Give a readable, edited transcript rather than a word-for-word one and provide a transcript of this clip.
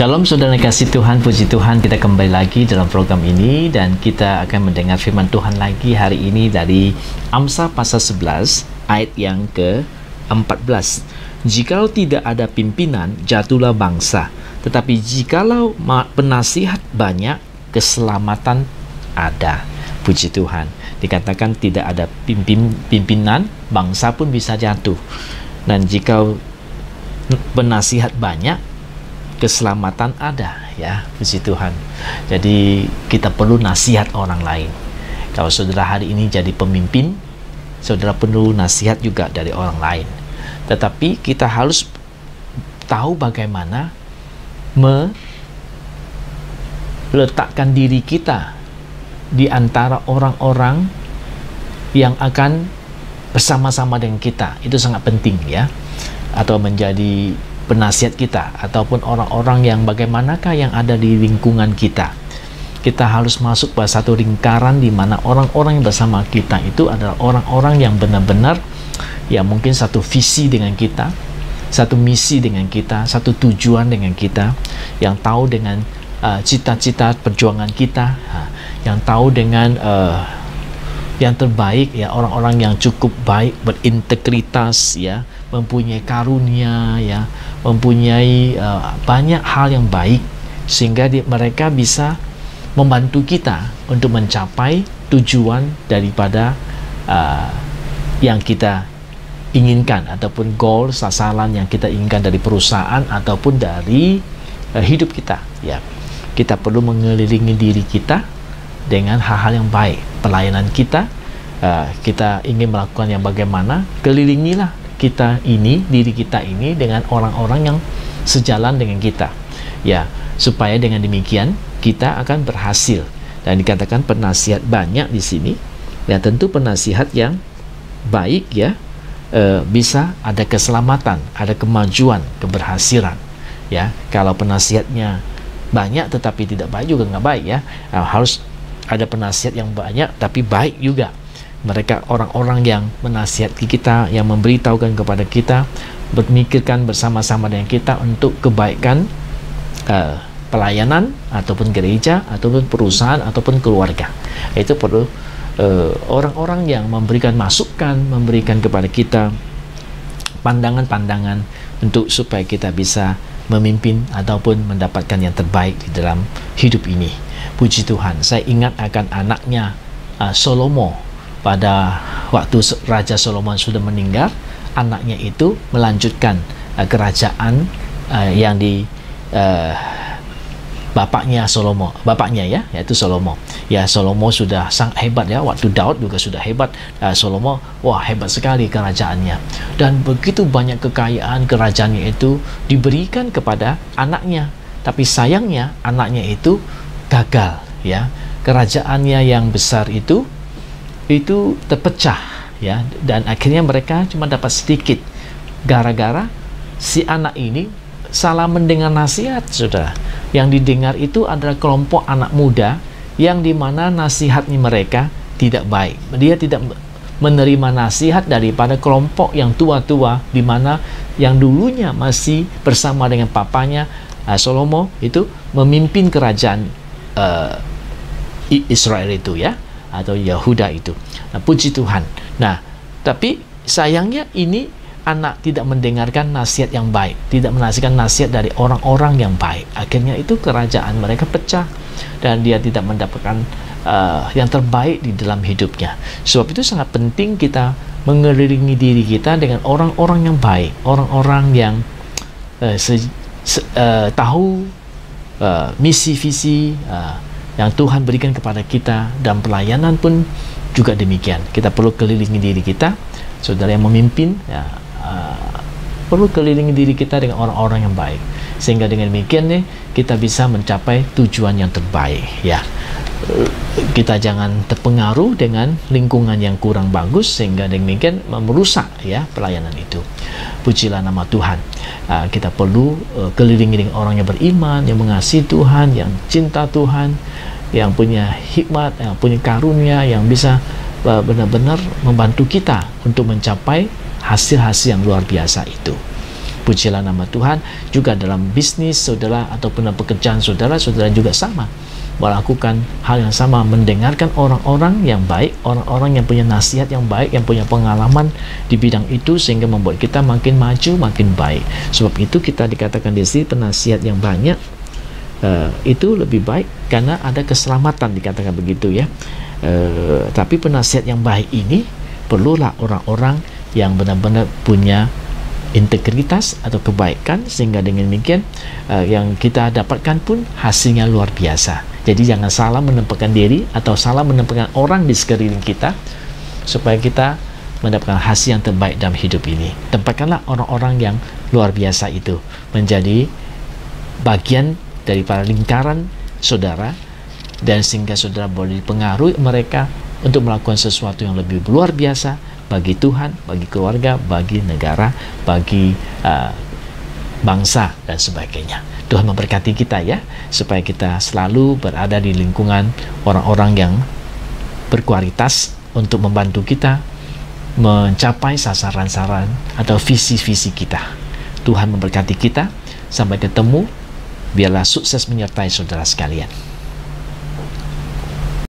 Shalom saudara kasih Tuhan, puji Tuhan, kita kembali lagi dalam program ini dan kita akan mendengar firman Tuhan lagi hari ini dari Amsal pasal 11 ayat yang ke-14. Jikalau tidak ada pimpinan, jatuhlah bangsa, tetapi jikalau penasihat banyak, keselamatan ada. Puji Tuhan, dikatakan tidak ada pimpinan, bangsa pun bisa jatuh. Dan jika penasihat banyak, keselamatan ada, ya. Puji Tuhan. Jadi kita perlu nasihat orang lain. Kalau saudara hari ini jadi pemimpin, saudara perlu nasihat juga dari orang lain. Tetapi kita harus tahu bagaimana meletakkan diri kita di antara orang-orang yang akan bersama-sama dengan kita. Itu sangat penting, ya. Atau menjadi penasihat kita, ataupun orang-orang yang bagaimanakah yang ada di lingkungan kita. Kita harus masuk pada satu lingkaran di mana orang-orang yang bersama kita itu adalah orang-orang yang benar-benar ya mungkin satu visi dengan kita, satu misi dengan kita, satu tujuan dengan kita, yang tahu dengan cita-cita perjuangan kita, yang tahu dengan yang terbaik, ya, orang-orang yang cukup baik, berintegritas, ya, mempunyai karunia, ya, mempunyai banyak hal yang baik, sehingga mereka bisa membantu kita untuk mencapai tujuan daripada yang kita inginkan, ataupun goal, sasaran yang kita inginkan dari perusahaan ataupun dari hidup kita, ya. Kita perlu mengelilingi diri kita dengan hal-hal yang baik. Pelayanan kita, kita ingin melakukan yang bagaimana, kelilingilah diri kita ini dengan orang-orang yang sejalan dengan kita, ya, supaya dengan demikian kita akan berhasil. Dan dikatakan penasihat banyak di sini, ya, tentu penasihat yang baik, ya, bisa ada keselamatan, ada kemajuan, keberhasilan, ya. Kalau penasihatnya banyak tetapi tidak baik juga nggak baik, ya. Harus ada penasihat yang banyak tapi baik juga. Mereka orang-orang yang menasihati kita, yang memberitahukan kepada kita, memikirkan bersama-sama dengan kita untuk kebaikan pelayanan ataupun gereja ataupun perusahaan ataupun keluarga. Itu perlu orang-orang yang memberikan masukan, memberikan kepada kita pandangan-pandangan untuk supaya kita bisa memimpin ataupun mendapatkan yang terbaik di dalam hidup ini. Puji Tuhan, saya ingat akan anaknya Salomo. Pada waktu Raja Solomon sudah meninggal, anaknya itu melanjutkan kerajaan yang di bapaknya Salomo, ya, yaitu Salomo. Ya, Salomo sudah sangat hebat, ya. Waktu Daud juga sudah hebat. Salomo, wah, hebat sekali kerajaannya. Dan begitu banyak kekayaan kerajaannya itu diberikan kepada anaknya. Tapi sayangnya anaknya itu gagal, ya. Kerajaannya yang besar itu terpecah, ya, dan akhirnya mereka cuma dapat sedikit gara-gara si anak ini salah mendengar nasihat, saudara. Yang didengar itu adalah kelompok anak muda yang dimana nasihatnya mereka tidak baik. Dia tidak menerima nasihat daripada kelompok yang tua-tua, dimana yang dulunya masih bersama dengan papanya Salomo itu memimpin kerajaan Israel itu, ya, atau Yehuda itu. Nah, puji Tuhan. Nah, tapi sayangnya ini anak tidak mendengarkan nasihat yang baik, tidak menasihatkan nasihat dari orang-orang yang baik. Akhirnya itu kerajaan mereka pecah dan dia tidak mendapatkan yang terbaik di dalam hidupnya. Sebab itu sangat penting kita mengelilingi diri kita dengan orang-orang yang baik, orang-orang yang tahu misi visi yang Tuhan berikan kepada kita, dan pelayanan pun juga demikian. Kita perlu kelilingi diri kita, saudara yang memimpin, ya, perlu kelilingi diri kita dengan orang-orang yang baik, sehingga dengan demikian nih kita bisa mencapai tujuan yang terbaik, ya. Kita jangan terpengaruh dengan lingkungan yang kurang bagus sehingga demikian merusak, ya, pelayanan itu. Pujilah nama Tuhan. Kita perlu kelilingi dengan orang yang beriman, yang mengasihi Tuhan, yang cinta Tuhan, yang punya hikmat, yang punya karunia, yang bisa benar-benar membantu kita untuk mencapai hasil-hasil yang luar biasa itu. Pujilah nama Tuhan. Juga dalam bisnis saudara ataupun dalam pekerjaan saudara, saudara juga sama melakukan hal yang sama, mendengarkan orang-orang yang baik, orang-orang yang punya nasihat yang baik, yang punya pengalaman di bidang itu, sehingga membuat kita makin maju, makin baik. Sebab itu kita dikatakan di sini penasihat yang banyak itu lebih baik karena ada keselamatan, dikatakan begitu ya. Tapi penasihat yang baik ini perlulah orang-orang yang benar-benar punya integritas atau kebaikan, sehingga dengan demikian yang kita dapatkan pun hasilnya luar biasa. Jadi jangan salah menempatkan diri atau salah menempatkan orang di sekeliling kita supaya kita mendapatkan hasil yang terbaik dalam hidup ini. Tempatkanlah orang-orang yang luar biasa itu menjadi bagian daripada lingkaran saudara, dan sehingga saudara boleh dipengaruhi mereka untuk melakukan sesuatu yang lebih luar biasa bagi Tuhan, bagi keluarga, bagi negara, bagi bangsa dan sebagainya. Tuhan memberkati kita ya, supaya kita selalu berada di lingkungan orang-orang yang berkualitas untuk membantu kita mencapai sasaran-sasaran atau visi-visi kita. Tuhan memberkati kita. Sampai ketemu. Biarlah sukses menyertai saudara sekalian.